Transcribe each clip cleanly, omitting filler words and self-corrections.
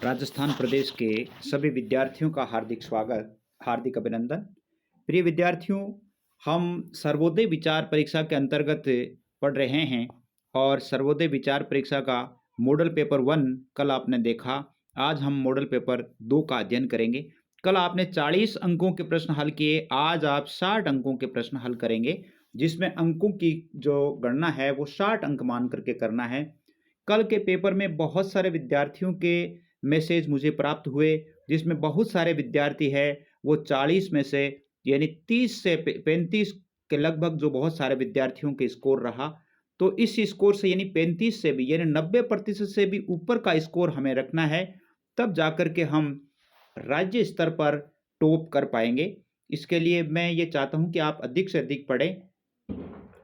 राजस्थान प्रदेश के सभी विद्यार्थियों का हार्दिक स्वागत, हार्दिक अभिनंदन। प्रिय विद्यार्थियों, हम सर्वोदय विचार परीक्षा के अंतर्गत पढ़ रहे हैं और सर्वोदय विचार परीक्षा का मॉडल पेपर 1 कल आपने देखा। आज हम मॉडल पेपर 2 का अध्ययन करेंगे। कल आपने 40 अंकों के प्रश्न हल किए, आज आप 60 अंकों के प्रश्न हल करेंगे, जिसमें अंकों की जो गणना है वो 60 अंक मान करके करना है। कल के पेपर में बहुत सारे विद्यार्थियों के मैसेज मुझे प्राप्त हुए, जिसमें बहुत सारे विद्यार्थी हैं, वो 40 में से यानी 30 से 35 के लगभग जो बहुत सारे विद्यार्थियों के स्कोर रहा। तो इस स्कोर से यानी 35 से भी यानी 90% से भी ऊपर का स्कोर हमें रखना है, तब जाकर के हम राज्य स्तर पर टॉप कर पाएंगे। इसके लिए मैं ये चाहता हूँ कि आप अधिक से अधिक पढ़ें।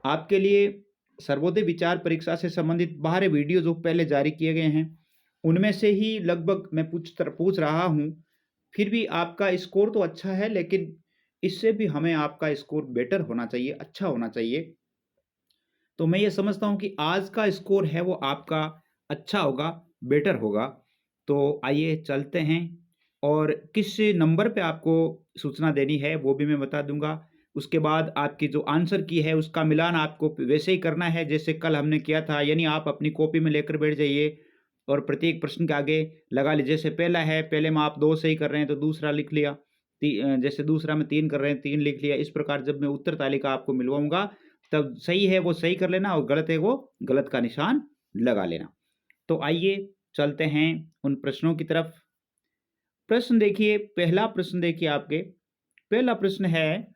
आपके लिए सर्वोदय विचार परीक्षा से संबंधित बाहर वीडियो जो पहले जारी किए गए हैं, उनमें से ही लगभग मैं पूछ रहा हूँ। फिर भी आपका स्कोर तो अच्छा है, लेकिन इससे भी हमें आपका स्कोर बेटर होना चाहिए, अच्छा होना चाहिए। तो मैं ये समझता हूँ कि आज का स्कोर है वो आपका अच्छा होगा, बेटर होगा। तो आइए चलते हैं, और किस नंबर पे आपको सूचना देनी है वो भी मैं बता दूंगा। उसके बाद आपकी जो आंसर की है उसका मिलान आपको वैसे ही करना है जैसे कल हमने किया था, यानी आप अपनी कॉपी में लेकर बैठ जाइए और प्रत्येक प्रश्न के आगे लगा लीजिए। जैसे पहला है, पहले में आप 2 सही कर रहे हैं तो दूसरा लिख लिया। जैसे दूसरा में 3 कर रहे हैं, 3 लिख लिया। इस प्रकार जब मैं उत्तर तालिका आपको मिलवाऊंगा, तब सही है वो सही कर लेना और गलत है वो गलत का निशान लगा लेना। तो आइए चलते हैं उन प्रश्नों की तरफ। प्रश्न देखिए, पहला प्रश्न देखिए आपके। पहला प्रश्न है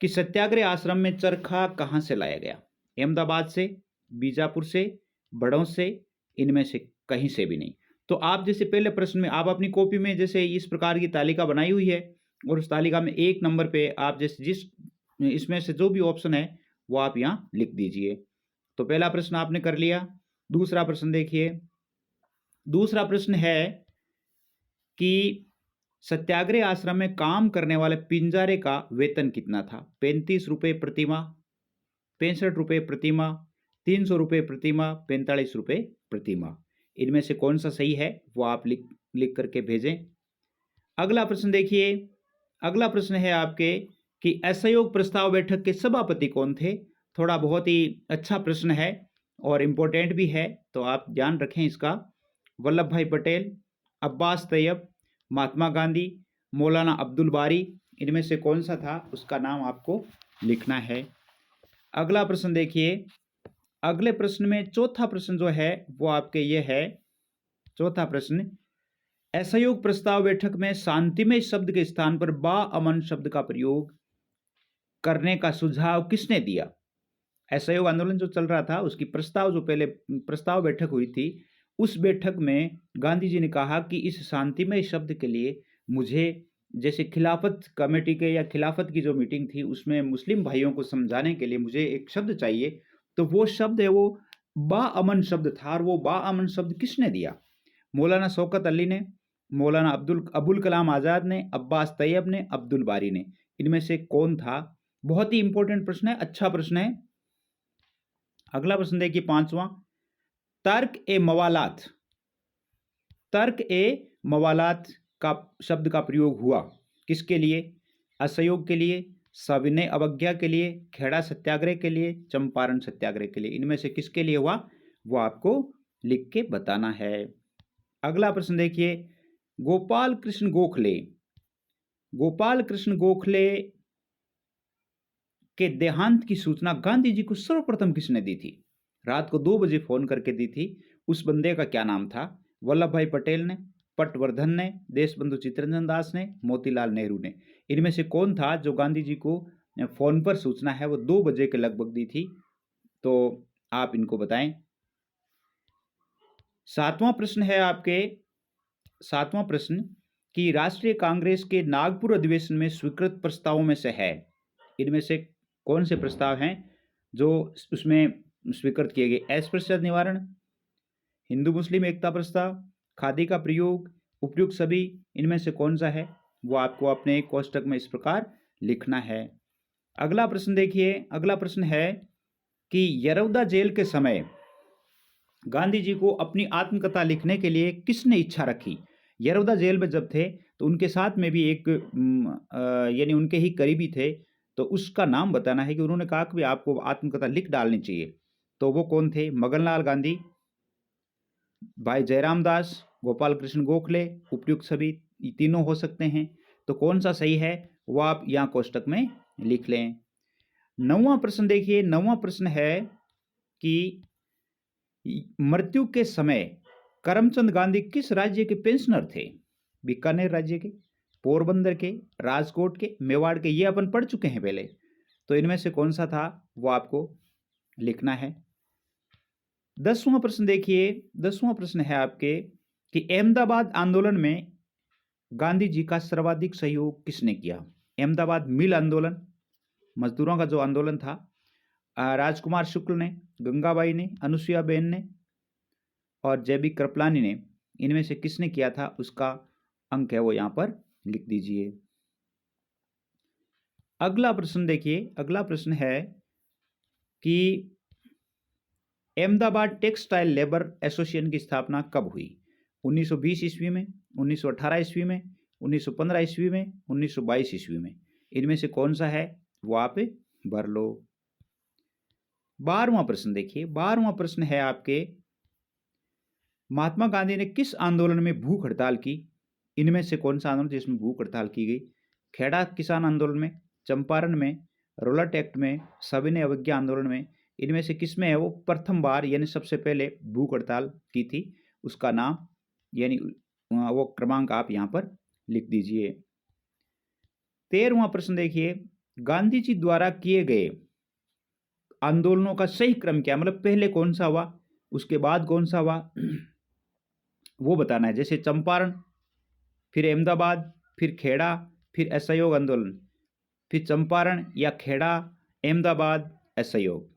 कि सत्याग्रह आश्रम में चरखा कहाँ से लाया गया? अहमदाबाद से, बीजापुर से, बड़ौद से, इनमें से कहीं से भी नहीं। तो आप जैसे पहले प्रश्न में आप अपनी कॉपी में जैसे इस प्रकार की तालिका बनाई हुई है, और उस तालिका में 1 नंबर पे आप जैसे जिस इसमें से जो भी ऑप्शन है वो आप यहाँ लिख दीजिए। तो पहला प्रश्न आपने कर लिया। दूसरा प्रश्न देखिए। दूसरा प्रश्न है कि सत्याग्रह आश्रम में काम करने वाले पिंजारे का वेतन कितना था? 35 रुपये प्रति माह, 65 रुपये प्रति माह, 300 रुपये प्रति माह, 45 रुपये प्रति माह। इनमें से कौन सा सही है वो आप लिख लिख करके भेजें। अगला प्रश्न देखिए। अगला प्रश्न है आपके कि असहयोग प्रस्ताव बैठक के सभापति कौन थे? थोड़ा बहुत ही अच्छा प्रश्न है और इम्पोर्टेंट भी है, तो आप ध्यान रखें इसका। वल्लभ भाई पटेल, अब्बास तैयब, महात्मा गांधी, मौलाना अब्दुल बारी, इनमें से कौन सा था उसका नाम आपको लिखना है। अगला प्रश्न देखिए। अगले प्रश्न में चौथा प्रश्न जो है वो आपके ये है। चौथा प्रश्न, असहयोग प्रस्ताव बैठक में शांतिमय शब्द के स्थान पर बा अमन शब्द का प्रयोग करने का सुझाव किसने दिया? असहयोग आंदोलन जो चल रहा था उसकी प्रस्ताव जो पहले प्रस्ताव बैठक हुई थी, उस बैठक में गांधी जी ने कहा कि इस शांतिमय शब्द के लिए मुझे जैसे खिलाफत कमेटी के या खिलाफत की जो मीटिंग थी उसमें मुस्लिम भाइयों को समझाने के लिए मुझे एक शब्द चाहिए। तो वो शब्द है वो बा अमन शब्द था, और वो बा अमन शब्द किसने दिया? मौलाना शौकत अली ने, मौलाना अबुल कलाम आज़ाद ने, अब्बास तैयब ने, अब्दुल बारी ने। इनमें से कौन था? बहुत ही इंपॉर्टेंट प्रश्न है, अच्छा प्रश्न है। अगला प्रश्न देखिए, पांचवा। तर्क ए मवालात, तर्क ए मवालात का शब्द का प्रयोग हुआ किसके लिए? असहयोग के लिए, सविनय अवज्ञा के लिए, खेड़ा सत्याग्रह के लिए, चंपारण सत्याग्रह के लिए। इनमें से किसके लिए हुआ वो आपको लिख के बताना है। अगला प्रश्न देखिए। गोपाल कृष्ण गोखले, गोपाल कृष्ण गोखले के देहांत की सूचना गांधी जी को सर्वप्रथम किसने दी थी? रात को 2 बजे फोन करके दी थी। उस बंदे का क्या नाम था? वल्लभ भाई पटेल ने, पटवर्धन ने, देशबंधु चित्तरंजन दास ने, मोतीलाल नेहरू ने। इनमें से कौन था जो गांधी जी को फोन पर सूचना है वो 2 बजे के लगभग दी थी? तो आप इनको बताएं। सातवां प्रश्न है आपके। सातवां प्रश्न कि राष्ट्रीय कांग्रेस के नागपुर अधिवेशन में स्वीकृत प्रस्तावों में से है, इनमें से कौन से प्रस्ताव हैं जो उसमें स्वीकृत किए गए? अस्पृश्यता निवारण, हिंदू मुस्लिम एकता प्रस्ताव, खादी का प्रयोग, उपयुक्त सभी। इनमें से कौन सा है वो आपको अपने कोष्टक में इस प्रकार लिखना है। अगला प्रश्न देखिए। अगला प्रश्न है कि यरौदा जेल के समय गांधी जी को अपनी आत्मकथा लिखने के लिए किसने इच्छा रखी? यरौदा जेल में जब थे तो उनके साथ में भी एक यानी उनके ही करीबी थे, तो उसका नाम बताना है कि उन्होंने कहा कि आपको आत्मकथा लिख डालनी चाहिए। तो वो कौन थे? मगनलाल गांधी, भाई जयराम दास, गोपाल कृष्ण गोखले, उपयुक्त सभी तीनों हो सकते हैं। तो कौन सा सही है वो आप यहाँ कोष्टक में लिख लें। 9वां प्रश्न देखिए, 9वां प्रश्न है कि मृत्यु के समय करमचंद गांधी किस राज्य के पेंशनर थे? बीकानेर राज्य के, पोरबंदर के, राजकोट के, मेवाड़ के, ये अपन पढ़ चुके हैं पहले। तो इनमें से कौन सा था वो आपको लिखना है। 10वां प्रश्न देखिए, 10वां प्रश्न है आपके कि अहमदाबाद आंदोलन में गांधी जी का सर्वाधिक सहयोग किसने किया? अहमदाबाद मिल आंदोलन, मजदूरों का जो आंदोलन था, राजकुमार शुक्ल ने, गंगाबाई ने, अनुसुईया बेन ने और जेबी कृपलानी ने, इनमें से किसने किया था उसका अंक है वो यहां पर लिख दीजिए। अगला प्रश्न देखिए, अगला प्रश्न है कि अहमदाबाद टेक्सटाइल लेबर एसोसिएशन की स्थापना कब हुई? 1920 ईस्वी में, 1918 ईस्वी में, 1915 ईस्वी में, 1922 ईस्वी में, इनमें से कौन सा है वो आप भर लो। 12वां प्रश्न देखिए, 12वां प्रश्न है आपके महात्मा गांधी ने किस आंदोलन में भूख हड़ताल की? इनमें से कौन सा आंदोलन जिसमें भूख हड़ताल की गई? खेड़ा किसान आंदोलन में, चंपारण में, रोलट एक्ट में, सविनय अवज्ञा आंदोलन में, इनमें से किसमें है वो प्रथम बार यानी सबसे पहले भूख हड़ताल की थी? उसका नाम यानी वो क्रमांक आप यहां पर लिख दीजिए। 13वां प्रश्न देखिए, गांधी जी द्वारा किए गए आंदोलनों का सही क्रम क्या, मतलब पहले कौन सा हुआ उसके बाद कौन सा हुआ वो बताना है। जैसे चंपारण, फिर अहमदाबाद, फिर खेड़ा, फिर असहयोग आंदोलन, फिर चंपारण या खेड़ा, अहमदाबाद, असहयोग।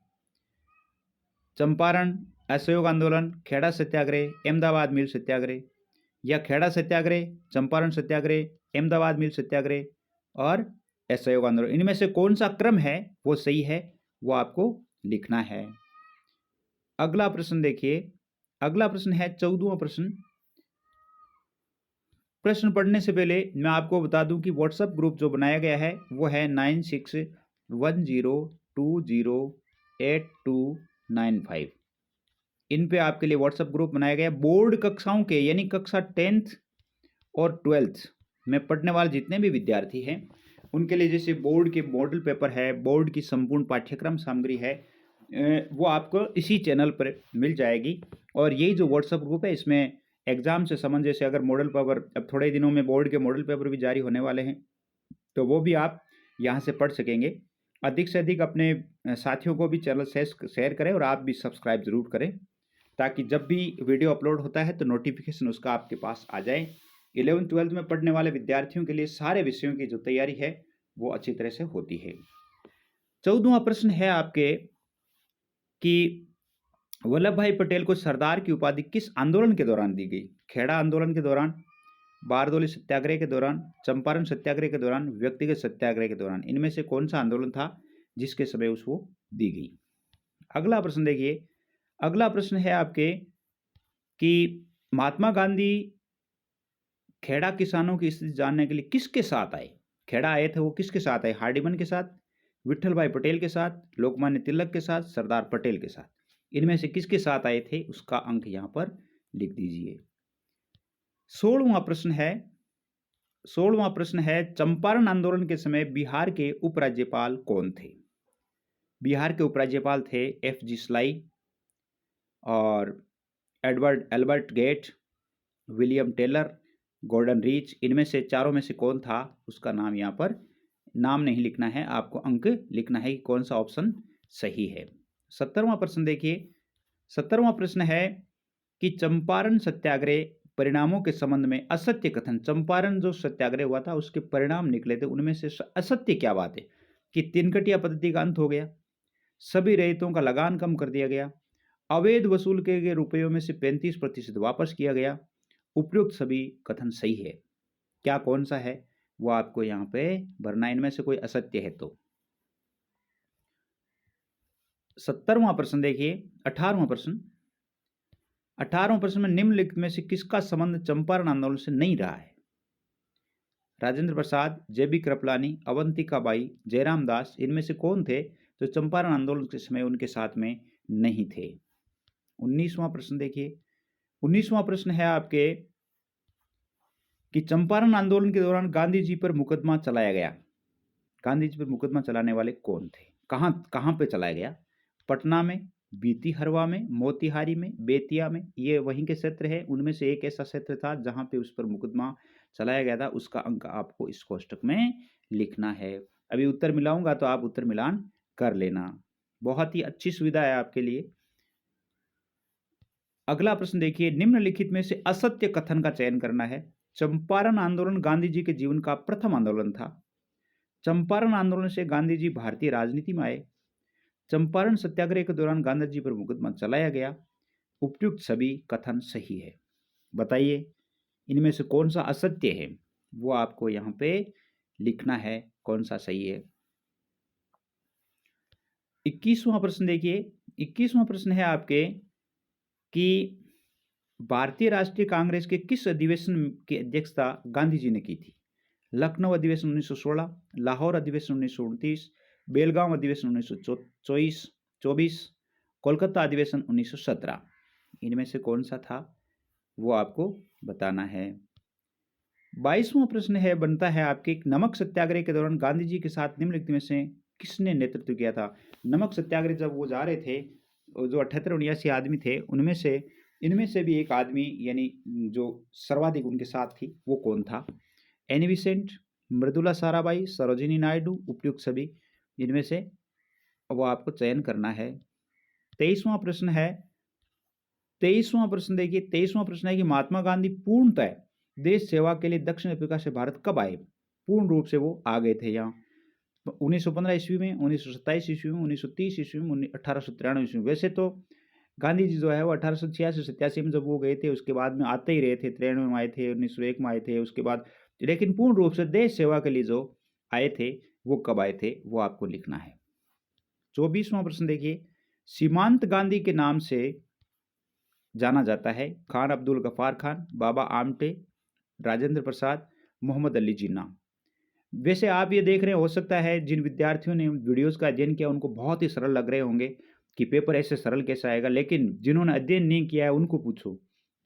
चंपारण, असहयोग आंदोलन, खेड़ा सत्याग्रह, अहमदाबाद मिल सत्याग्रह, या खेड़ा सत्याग्रह, चंपारण सत्याग्रह, अहमदाबाद मिल सत्याग्रह और असहयोग आंदोलन, इनमें से कौन सा क्रम है वो सही है वो आपको लिखना है। अगला प्रश्न देखिए, अगला प्रश्न है 14वां प्रश्न। प्रश्न पढ़ने से पहले मैं आपको बता दूं कि व्हाट्सएप ग्रुप जो बनाया गया है वो है 9610208295। इन पे आपके लिए व्हाट्सएप ग्रुप बनाया गया है। बोर्ड कक्षाओं के यानी कक्षा 10th और 12th में पढ़ने वाले जितने भी विद्यार्थी हैं उनके लिए जैसे बोर्ड के मॉडल पेपर है, बोर्ड की संपूर्ण पाठ्यक्रम सामग्री है, वो आपको इसी चैनल पर मिल जाएगी। और यही जो व्हाट्सएप ग्रुप है इसमें एग्जाम से संबंध, जैसे अगर मॉडल पेपर अब थोड़े दिनों में बोर्ड के मॉडल पेपर भी जारी होने वाले हैं तो वो भी आप यहाँ से पढ़ सकेंगे। अधिक से अधिक अपने साथियों को भी चैनल शेयर करें और आप भी सब्सक्राइब जरूर करें ताकि जब भी वीडियो अपलोड होता है तो नोटिफिकेशन उसका आपके पास आ जाए। 11th-12th में पढ़ने वाले विद्यार्थियों के लिए सारे विषयों की जो तैयारी है वो अच्छी तरह से होती है। 14वां प्रश्न है आपके कि वल्लभ भाई पटेल को सरदार की उपाधि किस आंदोलन के दौरान दी गई? खेड़ा आंदोलन के दौरान, बारदोली सत्याग्रह के दौरान, चंपारण सत्याग्रह के दौरान, व्यक्तिगत सत्याग्रह के दौरान, इनमें से कौन सा आंदोलन था जिसके समय उसको दी गई? अगला प्रश्न देखिए, अगला प्रश्न है आपके कि महात्मा गांधी खेड़ा किसानों की स्थिति जानने के लिए किसके साथ आए? खेड़ा आए थे वो किसके साथ आए? हार्डिमन के साथ, विट्ठल भाई पटेल के साथ, लोकमान्य तिलक के साथ, सरदार पटेल के साथ, इनमें से किसके साथ आए थे उसका अंक यहां पर लिख दीजिए। 16वां प्रश्न है, 16वां प्रश्न है चंपारण आंदोलन के समय बिहार के उपराज्यपाल कौन थे? बिहार के उपराज्यपाल थे FG स्लाई और Edward Albert Gait, William Taylor, Gordon Reach, इनमें से चारों में से कौन था उसका नाम यहाँ पर नाम नहीं लिखना है, आपको अंक लिखना है कि कौन सा ऑप्शन सही है। 17वां प्रश्न देखिए, 17वां प्रश्न है कि चंपारण सत्याग्रह परिणामों के संबंध में असत्य कथन, चंपारण जो सत्याग्रह हुआ था उसके परिणाम निकले थे उनमें से असत्य क्या बात है? कि तिनकटिया पद्धति का अंत हो गया, सभी रैयतों का लगान कम कर दिया गया, अवैध वसूल के गए रुपयों में से 35% वापस किया गया, उपयुक्त सभी कथन सही है। क्या कौन सा है वो आपको यहाँ पे भरना, इनमें से कोई असत्य है तो। 17वां प्रश्न देखिए, 18वां प्रश्न 18वां प्रश्न में निम्नलिखित में से किसका संबंध चंपारण आंदोलन से नहीं रहा है? राजेंद्र प्रसाद, जेबी कृपलानी, अवंतिका बाई, जयराम दास, इनमें से कौन थे जो चंपारण आंदोलन के समय उनके साथ में नहीं थे? 19वां प्रश्न देखिए। 19वां प्रश्न है आपके कि चंपारण आंदोलन के दौरान गांधी जी पर मुकदमा चलाया गया। गांधी जी पर मुकदमा चलाने वाले कौन थे? कहां कहां पे चलाया गया? पटना में, बीतीहरवा में, मोतिहारी में, बेतिया में, ये वहीं के क्षेत्र है। उनमें से एक ऐसा क्षेत्र था जहां पे उस पर मुकदमा चलाया गया था। उसका अंक आपको इस कोष्टक में लिखना है। अभी उत्तर मिलाऊंगा तो आप उत्तर मिलान कर लेना। बहुत ही अच्छी सुविधा है आपके लिए। अगला प्रश्न देखिए, निम्नलिखित में से असत्य कथन का चयन करना है। चंपारण आंदोलन गांधी जी के जीवन का प्रथम आंदोलन था। चंपारण आंदोलन से गांधी जी भारतीय राजनीति में आए। चंपारण सत्याग्रह के दौरान गांधी जी पर मुकदमा चलाया गया। उपयुक्त सभी कथन सही है। बताइए इनमें से कौन सा असत्य है, वो आपको यहाँ पे लिखना है, कौन सा सही है। 21वां प्रश्न देखिए। 21वां प्रश्न है आपके कि भारतीय राष्ट्रीय कांग्रेस के किस अधिवेशन की अध्यक्षता गांधी जी ने की थी? लखनऊ अधिवेशन 1916, लाहौर अधिवेशन 1929, बेलगांव अधिवेशन 1924, कोलकाता अधिवेशन 1917। इनमें से कौन सा था वो आपको बताना है। 22वां प्रश्न है बनता है आपके, नमक सत्याग्रह के दौरान गांधी जी के साथ निम्नलिखित में से किसने नेतृत्व किया था? नमक सत्याग्रह जब वो जा रहे थे, जो 78-79 आदमी थे, उनमें से इनमें से भी एक आदमी यानी जो सर्वाधिक उनके साथ थी वो कौन था? एनी बेसेंट, मृदुला साराभाई, सरोजिनी नायडू, उपयुक्त सभी। इनमें से वो आपको चयन करना है। 23वां प्रश्न है। 23वां प्रश्न देखिए। 23वां प्रश्न है कि महात्मा गांधी पूर्णतः देश सेवा के लिए दक्षिण अफ्रीका से भारत कब आए? पूर्ण रूप से वो आ गए थे यहाँ 1915 ईस्वी में, 1927 ईस्वी में, 1930 ईस्वी में, 1893 ईस्वी में। वैसे तो गांधी जी जो है वो 1886-87 में जब वो गए थे, उसके बाद में आते ही रहे थे। 93 में आए थे, 1901 में आए थे, उसके बाद, लेकिन पूर्ण रूप से देश सेवा के लिए जो आए थे वो कब आए थे वो आपको लिखना है। 24वां प्रश्न देखिए, सीमांत गांधी के नाम से जाना जाता है खान अब्दुल गफ्फार खान, बाबा आमटे, राजेंद्र प्रसाद, मोहम्मद अली जिन्ना। वैसे आप ये देख रहे हो सकता है जिन विद्यार्थियों ने वीडियोस का अध्ययन किया उनको बहुत ही सरल लग रहे होंगे कि पेपर ऐसे सरल कैसे आएगा, लेकिन जिन्होंने अध्ययन नहीं किया है उनको पूछो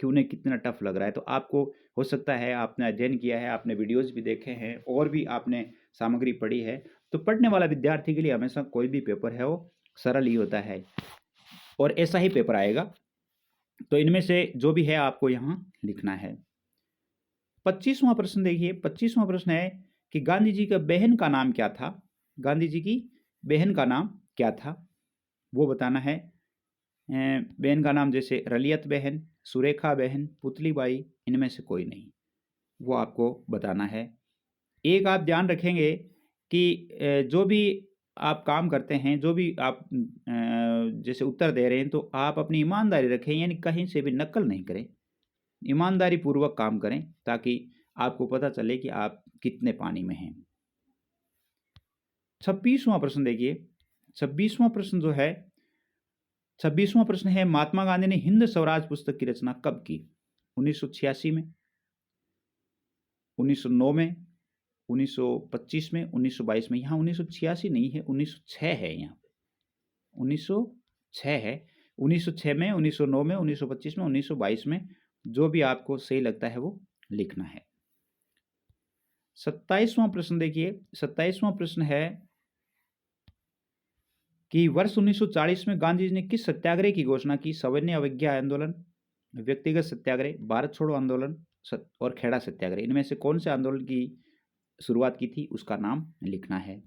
कि उन्हें कितना टफ लग रहा है। तो आपको हो सकता है आपने अध्ययन किया है, आपने वीडियोस भी देखे हैं और भी आपने सामग्री पढ़ी है, तो पढ़ने वाला विद्यार्थी के लिए हमेशा कोई भी पेपर है वो सरल ही होता है और ऐसा ही पेपर आएगा। तो इनमें से जो भी है आपको यहाँ लिखना है। 25वां प्रश्न देखिए। 25वां प्रश्न है कि गांधी जी का बहन का नाम क्या था? गांधी जी की बहन का नाम क्या था वो बताना है। बहन का नाम जैसे रलियत बहन, सुरेखा बहन, पुतली बाई, इनमें से कोई नहीं, वो आपको बताना है। एक आप ध्यान रखेंगे कि जो भी आप काम करते हैं, जो भी आप जैसे उत्तर दे रहे हैं, तो आप अपनी ईमानदारी रखें, यानी कहीं से भी नकल नहीं करें, ईमानदारी पूर्वक काम करें ताकि आपको पता चले कि आप कितने पानी में हैं। 26वां प्रश्न देखिए। 26वां प्रश्न जो है, 26वां प्रश्न है, महात्मा गांधी ने हिंद स्वराज पुस्तक की रचना कब की? 1986 में, 1909 में, 1925 में, 1922 में। यहाँ 1986 नहीं है, 1906 है। यहाँ 1906 है। 1906 में, 1909 में, 1925 में, 1922 में, जो भी आपको सही लगता है वो लिखना है। 27वां प्रश्न देखिए। 27वां प्रश्न है कि वर्ष 1940 में गांधी जी ने किस सत्याग्रह की घोषणा की? सविनय अवज्ञा आंदोलन, व्यक्तिगत सत्याग्रह, भारत छोड़ो आंदोलन और खेड़ा सत्याग्रह। इनमें से कौन से आंदोलन की शुरुआत की थी उसका नाम लिखना है।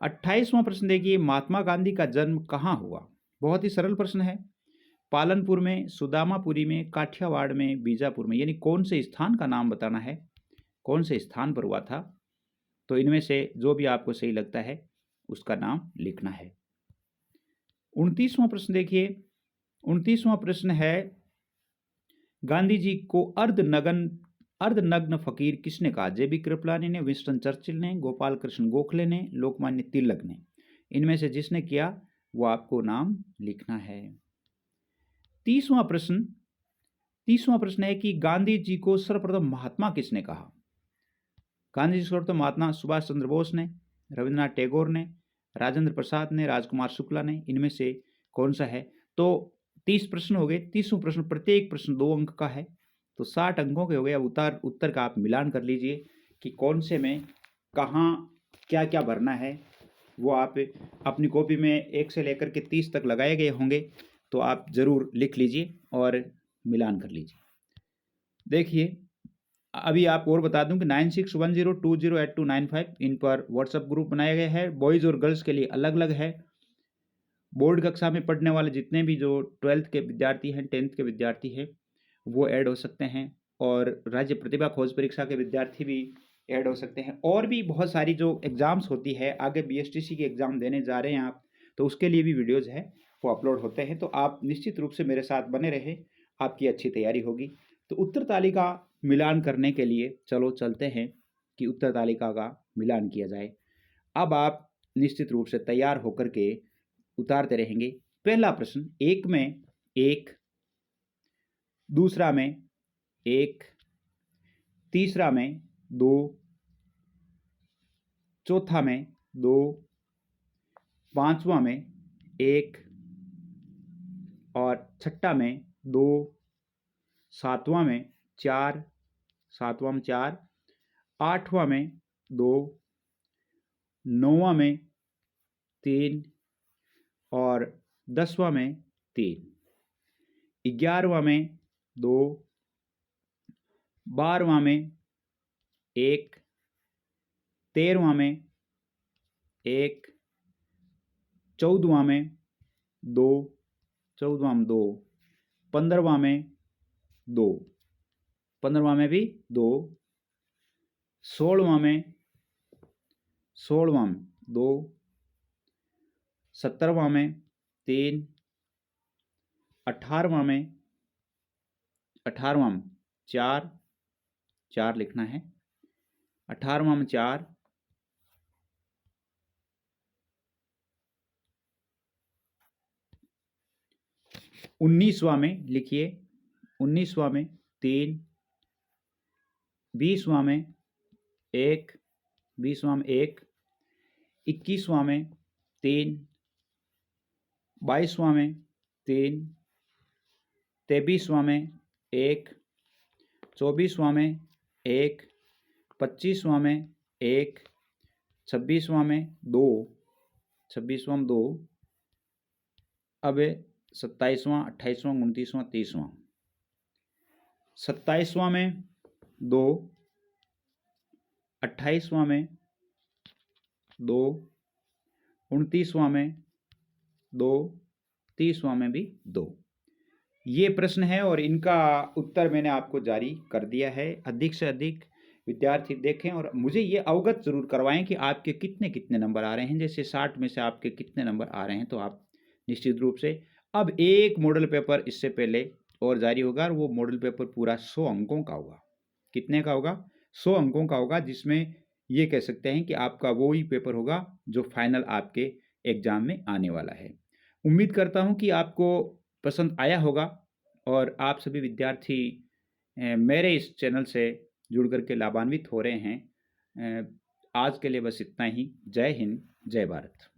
28वां प्रश्न देखिए, महात्मा गांधी का जन्म कहाँ हुआ? बहुत ही सरल प्रश्न है। पालनपुर में, सुदामापुरी में, काठियावाड़ में, बीजापुर में, यानी कौन से स्थान का नाम बताना है, कौन से स्थान पर हुआ था। तो इनमें से जो भी आपको सही लगता है उसका नाम लिखना है। 29वां प्रश्न देखिए। 29वां प्रश्न है, गांधी जी को अर्धनग्न फकीर किसने कहा? जेबी कृपलानी ने, विंस्टन चर्चिल ने, गोपाल कृष्ण गोखले ने, लोकमान्य तिलक ने। इनमें से जिसने किया वो आपको नाम लिखना है। 30वां प्रश्न है कि गांधी जी को सर्वप्रथम महात्मा किसने कहा? गांधी जी को सर्वप्रथम महात्मा सुभाष चंद्र बोस ने, रविंद्रनाथ टैगोर ने, राजेंद्र प्रसाद ने, राजकुमार शुक्ला ने, इनमें से कौन सा है? तो 30 प्रश्न हो गए। 30वां प्रश्न, प्रत्येक प्रश्न 2 अंक का है, तो 60 अंकों के हो गए। अब उत्तर का आप मिलान कर लीजिए कि कौन से में कहाँ क्या क्या भरना है, वो आप अपनी कॉपी में 1 से लेकर के 30 तक लगाए गए होंगे, तो आप ज़रूर लिख लीजिए और मिलान कर लीजिए। देखिए, अभी आप और बता दूं कि 9610208295 इन पर व्हाट्सएप ग्रुप बनाया गया है। बॉयज़ और गर्ल्स के लिए अलग अलग है। बोर्ड कक्षा में पढ़ने वाले जितने भी जो 12th के विद्यार्थी हैं, 10th के विद्यार्थी हैं, वो ऐड हो सकते हैं, और राज्य प्रतिभा खोज परीक्षा के विद्यार्थी भी ऐड हो सकते हैं। और भी बहुत सारी जो एग्ज़ाम्स होती है, आगे BSTC की एग्ज़ाम देने जा रहे हैं आप, तो उसके लिए भी वीडियोज़ है वो अपलोड होते हैं। तो आप निश्चित रूप से मेरे साथ बने रहें, आपकी अच्छी तैयारी होगी। तो उत्तर तालिका मिलान करने के लिए चलो चलते हैं कि उत्तर तालिका का मिलान किया जाए। अब आप निश्चित रूप से तैयार होकर के उतारते रहेंगे। पहला प्रश्न, 1 में 1, दूसरा में 1, तीसरा में 2, चौथा में 2, पांचवा में 1 और छठा में 2, सातवां में 4, आठवां में 2, नौवां में 3 और 10वां में 3, 11वां में 2, 12वां में 1, 13वां में 1, 14वां में 2, 15वां में 2, 15वां में भी 2, 16वां में 2, 17वां में 3, 18वां में 4 लिखना है, 18वां में 4, 19वां में लिखिए, 19वां में 3, 20वां में 1, 21वां में 3, 22वां में 3, 23वां में 1, 24वां में 1, 25वां में 1, 26वां में 2, अब 27वां, 28वां, 29वां, 30वां, 27वां में 2, 28वां में 2, 29वां में 2, 30वां में भी 2। ये प्रश्न है और इनका उत्तर मैंने आपको जारी कर दिया है। अधिक से अधिक विद्यार्थी देखें और मुझे ये अवगत जरूर करवाएं कि आपके कितने कितने नंबर आ रहे हैं। जैसे 60 में से आपके कितने नंबर आ रहे हैं, तो आप निश्चित रूप से, अब एक मॉडल पेपर इससे पहले और जारी होगा, और वो मॉडल पेपर पूरा 100 अंकों का होगा। कितने का होगा? 100 अंकों का होगा, जिसमें ये कह सकते हैं कि आपका वो ही पेपर होगा जो फाइनल आपके एग्जाम में आने वाला है। उम्मीद करता हूँ कि आपको पसंद आया होगा और आप सभी विद्यार्थी मेरे इस चैनल से जुड़ करके लाभान्वित हो रहे हैं। आज के लिए बस इतना ही। जय हिंद, जय भारत।